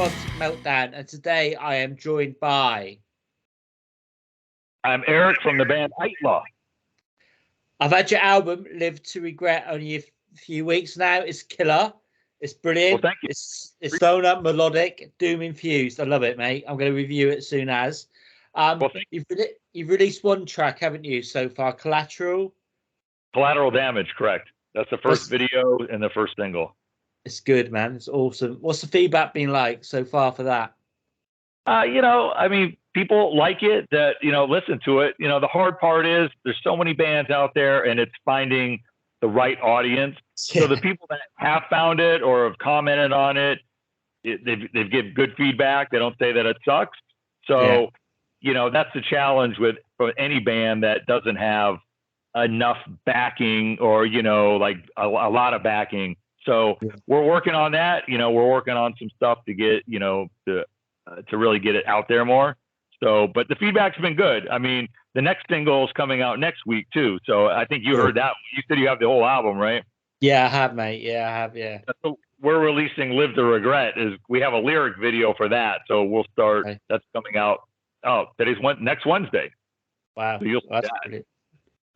welcome to Meltdown, and today I am joined by... I'm Eric from the band Aittala. I've had your album, Live to Regret, only a few weeks now. It's killer. It's brilliant. Well, thank you. It's thrown up, melodic, doom infused. I love it, mate. I'm going to review it soon as. You've released one track, haven't you, so far? Collateral? Collateral Damage, correct. That's the first video and the first single. It's good, man. It's awesome. What's the feedback been like so far for that? People like it, that, listen to it. The hard part is there's so many bands out there and it's finding the right audience. Yeah. So the people that have found it or have commented on it, they've given good feedback. They don't say that it sucks. So, that's the challenge for any band that doesn't have enough backing or, like a lot of backing. So we're working on that. We're working on some stuff to get, to really get it out there more. So, but the feedback's been good. I mean, the next single is coming out next week too. So I think you heard that. You said you have the whole album, right? Yeah, I have, mate. Yeah, I have. Yeah. So we're releasing Live to Regret. We have a lyric video for that. So we'll start. Okay. That's coming out. Oh, next Wednesday. Wow. So that's brilliant.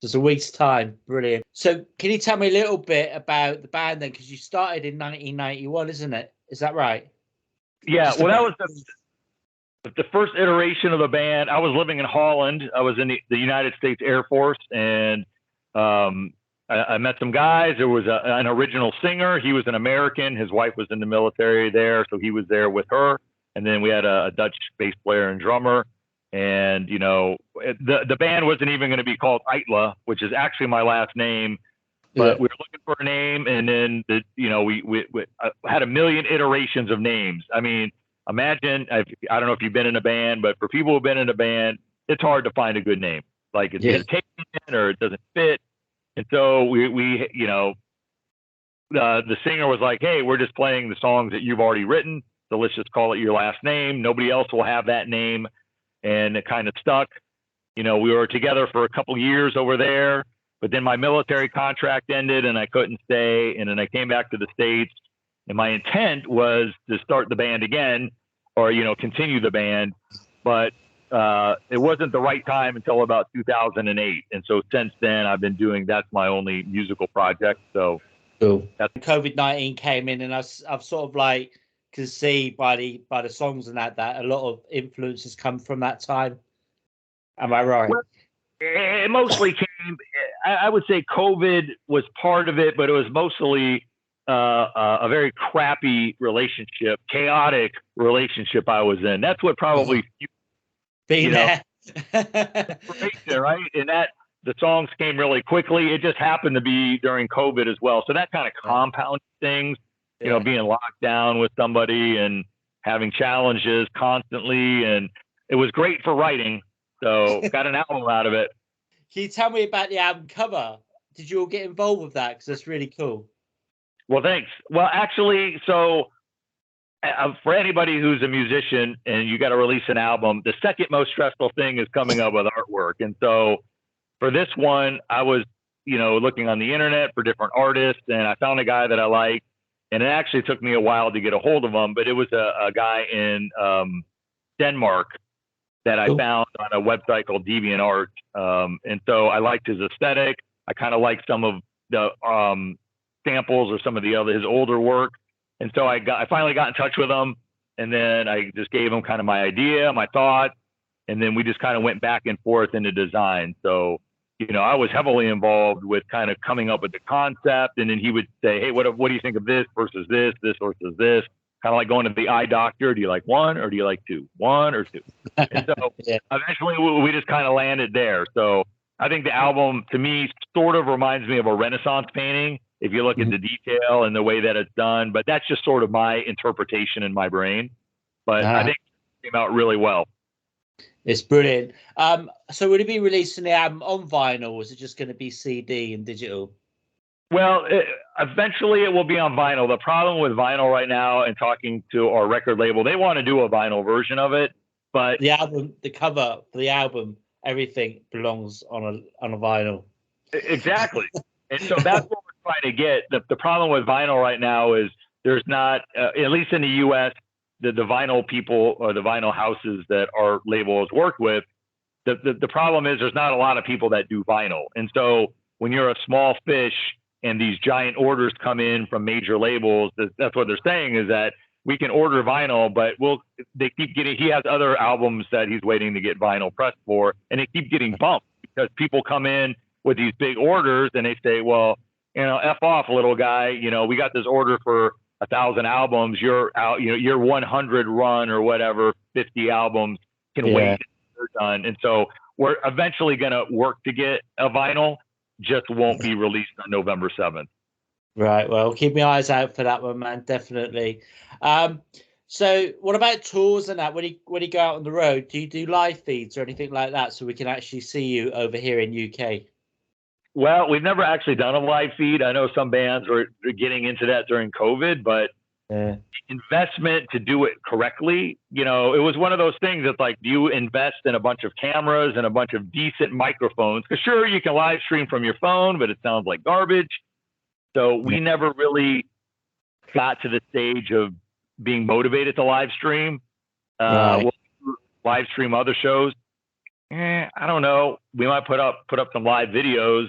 Just a week's time. Brilliant. So can you tell me a little bit about the band then? Because you started in 1991, isn't it? Is that right? Yeah. Well, that was the first iteration of the band. I was living in Holland. I was in the United States Air Force, and I met some guys. There was an original singer. He was an American. His wife was in the military there, so he was there with her. And then we had a Dutch bass player and drummer. And, the band wasn't even going to be called Aittala, which is actually my last name. But we were looking for a name, and then we had a million iterations of names. I mean, imagine, I don't know if you've been in a band, but for people who've been in a band, it's hard to find a good name. Like it's taken or it doesn't fit. And so the singer was like, hey, we're just playing the songs that you've already written. So let's just call it your last name. Nobody else will have that name. And it kind of stuck. We were together for a couple years over there, but then my military contract ended and I couldn't stay. And then I came back to the States. And my intent was to start the band again or, continue the band. But it wasn't the right time until about 2008. And so since then, I've been that's my only musical project. So cool. COVID-19 came in, and I've sort of like can see by the songs and that a lot of influences come from that time. Am I right? Well, it mostly came, I would say COVID was part of it, but it was mostly a very crappy relationship, chaotic relationship I was in. That's what probably there. Right? And that the songs came really quickly. It just happened to be during COVID as well. So that kind of compounded things, being locked down with somebody and having challenges constantly. And it was great for writing. So got an album out of it. Can you tell me about the album cover? Did you all get involved with that? Because that's really cool. Well, thanks. Well, actually, so for anybody who's a musician and you got to release an album, the second most stressful thing is coming up with artwork. And so for this one, I was, looking on the internet for different artists, and I found a guy that I liked. And it actually took me a while to get a hold of him, but it was a guy in Denmark that I found on a website called DeviantArt. And so I liked his aesthetic. I kind of liked some of the samples or some of his older work. And so I finally got in touch with him, and then I just gave him kind of my idea, my thoughts, and then we just kind of went back and forth in the design. So, I was heavily involved with kind of coming up with the concept, and then he would say, hey, what do you think of this versus this versus this? Kind of like going to the eye doctor. Do you like one or do you like two? One or two? And so eventually we just kind of landed there. So I think the album, to me, sort of reminds me of a Renaissance painting, if you look at the detail and the way that it's done. But that's just sort of my interpretation in my brain. But I think it came out really well. It's brilliant. So would it be releasing the album on vinyl, or is it just going to be CD and digital? Well, eventually it will be on vinyl. The problem with vinyl right now, and talking to our record label, they want to do a vinyl version of it. But the cover for the album, everything belongs on a vinyl. Exactly. And so that's what we're trying to get. The problem with vinyl right now is there's not, at least in the U.S., the vinyl people or the vinyl houses that our label has worked with, the problem is there's not a lot of people that do vinyl. And so when you're a small fish and these giant orders come in from major labels, that's what they're saying, is that we can order vinyl, but they keep getting, he has other albums that he's waiting to get vinyl pressed for, and they keep getting bumped because people come in with these big orders and they say, well, F off, little guy, we got this order for 1,000 albums, your 100 run or whatever, 50 albums can wait until they're done. And so we're eventually going to work to get a vinyl, just won't be released on November 7th. Right. Well, keep my eyes out for that one, man. Definitely. So what about tours and that? When you go out on the road, do you do live feeds or anything like that so we can actually see you over here in UK? Well, we've never actually done a live feed. I know some bands were getting into that during COVID, but the investment to do it correctly, it was one of those things that's like, do you invest in a bunch of cameras and a bunch of decent microphones? Because sure, you can live stream from your phone, but it sounds like garbage. So we never really got to the stage of being motivated to live stream. We'll live stream other shows. I don't know. We might put up some live videos.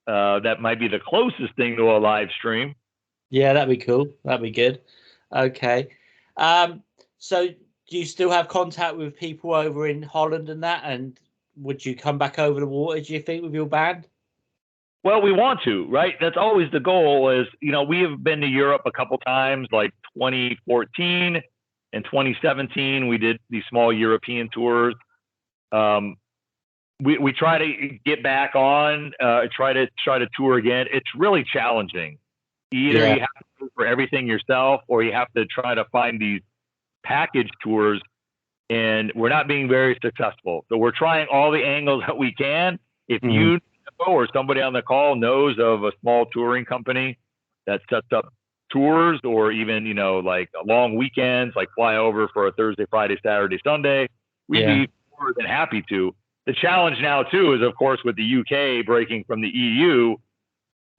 That might be the closest thing to a live stream. Yeah, that'd be cool. That'd be good. Okay. So do you still have contact with people over in Holland and that? And would you come back over the water, do you think, with your band? Well, we want to, right? That's always the goal is, we have been to Europe a couple times, like 2014 and 2017. We did these small European tours. We try to get back on, try to tour again. It's really challenging. Either you have to do for everything yourself, or you have to try to find these package tours, and we're not being very successful. So we're trying all the angles that we can. If you or somebody on the call knows of a small touring company that sets up tours, or even, like long weekends, like fly over for a Thursday, Friday, Saturday, Sunday, we'd be more than happy to. The challenge now too is, of course, with the UK breaking from the EU,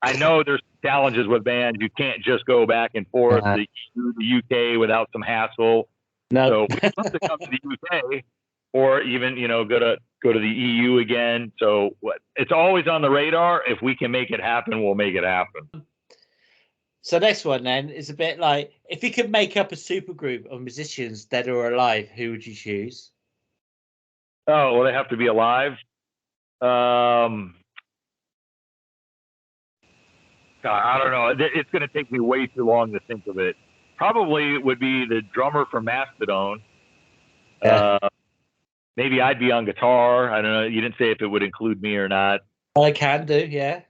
I know there's challenges with bands. You can't just go back and forth the EU to the UK without some hassle. So we'd love to come to the UK, or even, go to the EU again. So it's always on the radar. If we can make it happen, we'll make it happen. So next one then is a bit like, if you could make up a supergroup of musicians, dead or alive, who would you choose? Oh, well, they have to be alive. God, I don't know. It's going to take me way too long to think of it. Probably it would be the drummer for Mastodon. Maybe I'd be on guitar. I don't know. You didn't say if it would include me or not. I can do, yeah.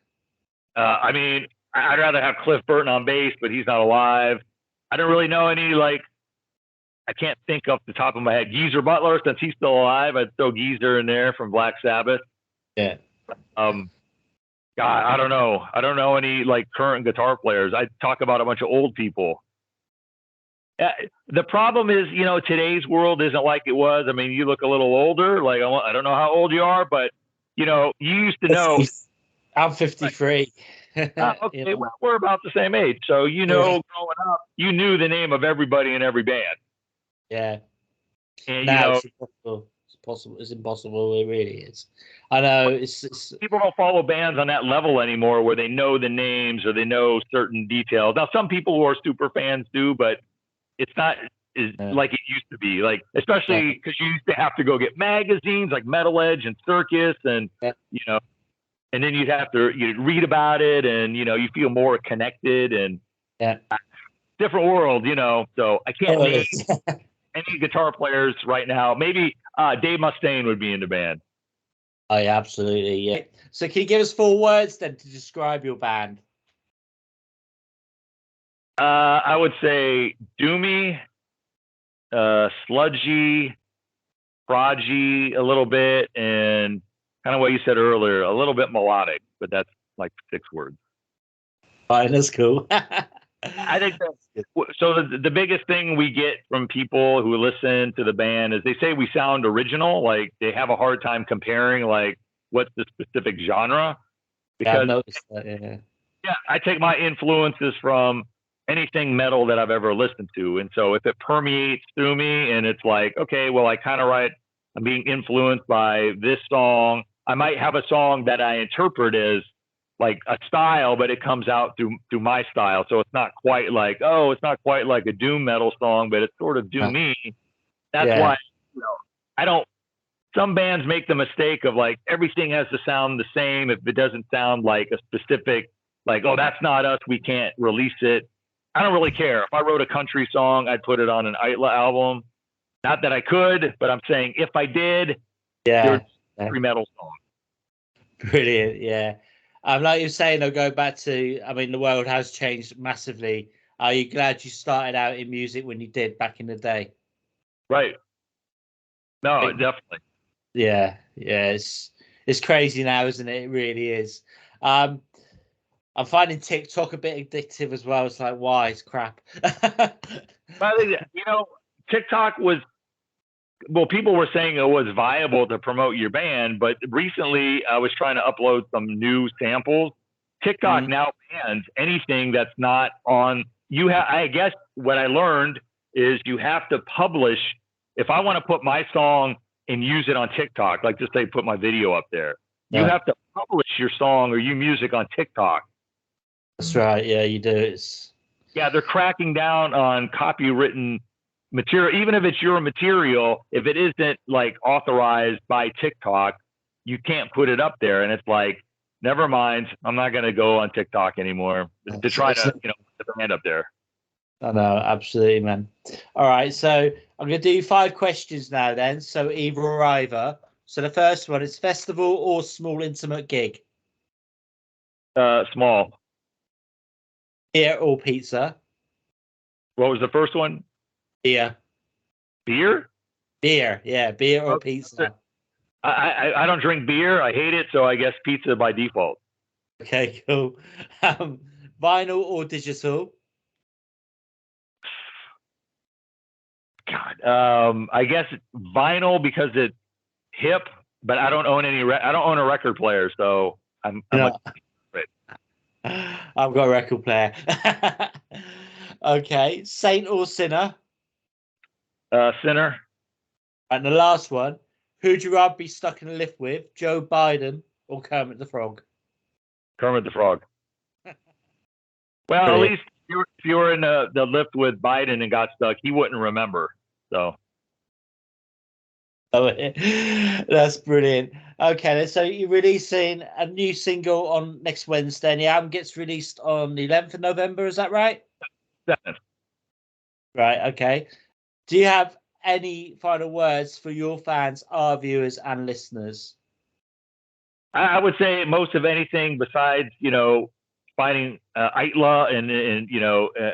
I mean, I'd rather have Cliff Burton on bass, but he's not alive. I don't really know any, I can't think off the top of my head. Geezer Butler, since he's still alive, I'd throw Geezer in there from Black Sabbath. Yeah. God, I don't know. I don't know any current guitar players. I talk about a bunch of old people. The problem is, today's world isn't like it was. I mean, you look a little older. I don't know how old you are, but you used to know. I'm 53. Okay, well, we're about the same age. So, growing up, you knew the name of everybody in every band. Yeah. And, now it's impossible. It's impossible. It really is. I know. It's people don't follow bands on that level anymore, where they know the names or they know certain details. Now, some people who are super fans do, but it's not like it used to be. Especially because you used to have to go get magazines like Metal Edge and Circus, and and then you'd have to read about it, and you feel more connected, and different world, So I can't name any guitar players right now. Maybe Dave Mustaine would be in the band. Oh, yeah, absolutely. Yeah. So can you give us 4 words then to describe your band? I would say doomy, sludgy, proggy a little bit, and kind of what you said earlier, a little bit melodic, but that's 6 words. All right, that's cool. I think so. The biggest thing we get from people who listen to the band is they say we sound original. They have a hard time comparing what's the specific genre. Because I've noticed that, I take my influences from anything metal that I've ever listened to. And so if it permeates through me and it's like, okay, well, I'm being influenced by this song. I might have a song that I interpret as like a style, but it comes out through my style. So it's not quite like, it's not quite like a doom metal song, but it's sort of doomy. That's why, I don't, some bands make the mistake of like, everything has to sound the same. If it doesn't sound like a specific, like, oh, that's not us, we can't release it. I don't really care. If I wrote a country song, I'd put it on an Aittala album. Not that I could, but I'm saying if I did, there's a country metal song. Brilliant, yeah. Like you're saying, I'll go back to, I mean, the world has changed massively. Are you glad you started out in music when you did back in the day? Right. No, definitely. Yeah, it's crazy now, isn't it? It really is. I'm finding TikTok a bit addictive as well. It's like, why? It's crap. TikTok was, well, people were saying it was viable to promote your band, but recently I was trying to upload some new samples. TikTok now bans anything that's not on. I guess what I learned is you have to publish. If I want to put my song and use it on TikTok, like just say put my video up there, you have to publish your song or your music on TikTok. That's right. Yeah, you do. They're cracking down on copywritten material. Even if it's your material, if it isn't like authorized by TikTok, you can't put it up there. And it's like, never mind, I'm not going to go on TikTok anymore to try to, put the band up there. I know, absolutely, man. All right, so I'm going to do 5 questions now then. So either or either. So the first one is festival or small intimate gig? Small. Beer or pizza? What was the first one? Beer. Beer? Beer, yeah, beer or pizza. I don't drink beer. I hate it, so I guess pizza by default. Okay, cool. Vinyl or digital? God, I guess like because it's hip, but I don't own I don't own a record player, so I'm like, I've got a record player. Okay, saint or sinner? Sinner. And the last one, who'd you rather be stuck in a lift with, Joe Biden or Kermit the Frog? Kermit the Frog. Well, brilliant. At least if you were in the lift with Biden and got stuck, he wouldn't remember. So. Oh, that's brilliant. Okay, so you're releasing a new single on next Wednesday, and the album gets released on the 11th of November. Is that right? 7th. Right. Okay. Do you have any final words for your fans, our viewers, and listeners? I would say most of anything besides, finding Aittala and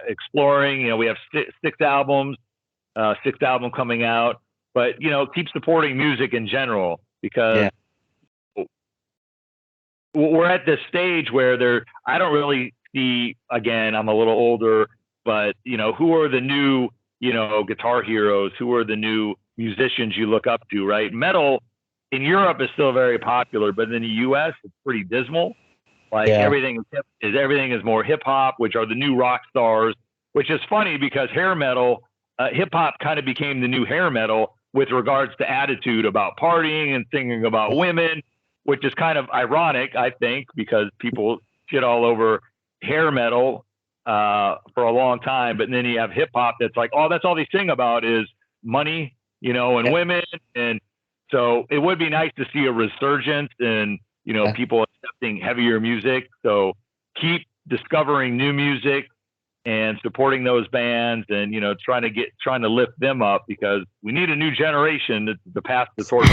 exploring. We have 6 albums, 6th album coming out. But, keep supporting music in general because we're at this stage where I don't really see, again, I'm a little older, but, who are the new, guitar heroes? Who are the new musicians you look up to, right? Metal in Europe is still very popular, but in the U.S., it's pretty dismal. Like everything is more hip hop, which are the new rock stars, which is funny because hair metal, hip hop kind of became the new hair metal with regards to attitude about partying and singing about women, which is kind of ironic, I think, because people shit all over hair metal for a long time. But then you have hip hop that's like, oh, that's all they sing about is money, and women. And so it would be nice to see a resurgence in, people accepting heavier music. So keep discovering new music and supporting those bands and, trying to lift them up because we need a new generation to pass the torch.